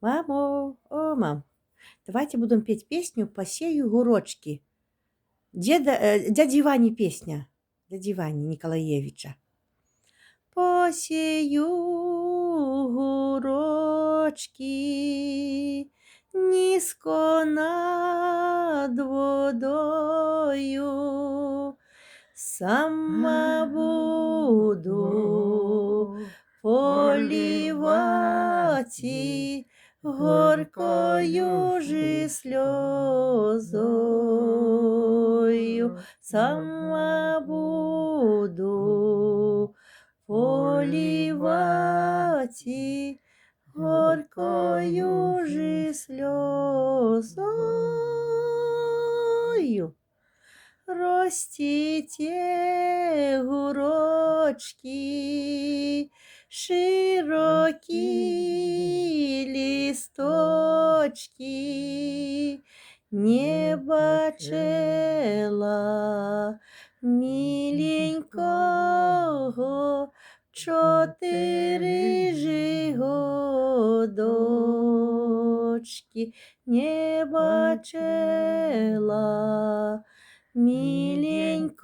Мамо, о, мам, давайте будем петь песню «Посею гурочки». Дяди Вани песня, дяди Вани Николаевича. Посею гурочки низко над водою, сама буду поливать и горькою же слезою, сама буду поливать и горькою же слезою. Ростите гурочки, широкие листочки, не бачила миленького 4 же годочки, не бачила миленького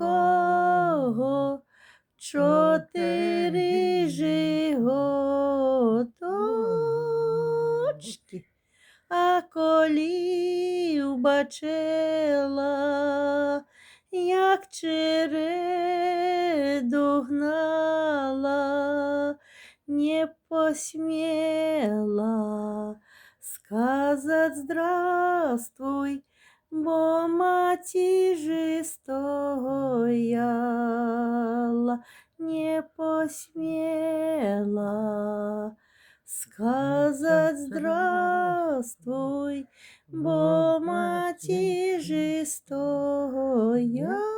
4 же годочки. А коли убачила, як череду гнала, не посмела сказать здравствуй, бо мати же стояла, не посмела сказать здравствуй, бо мати же стояла.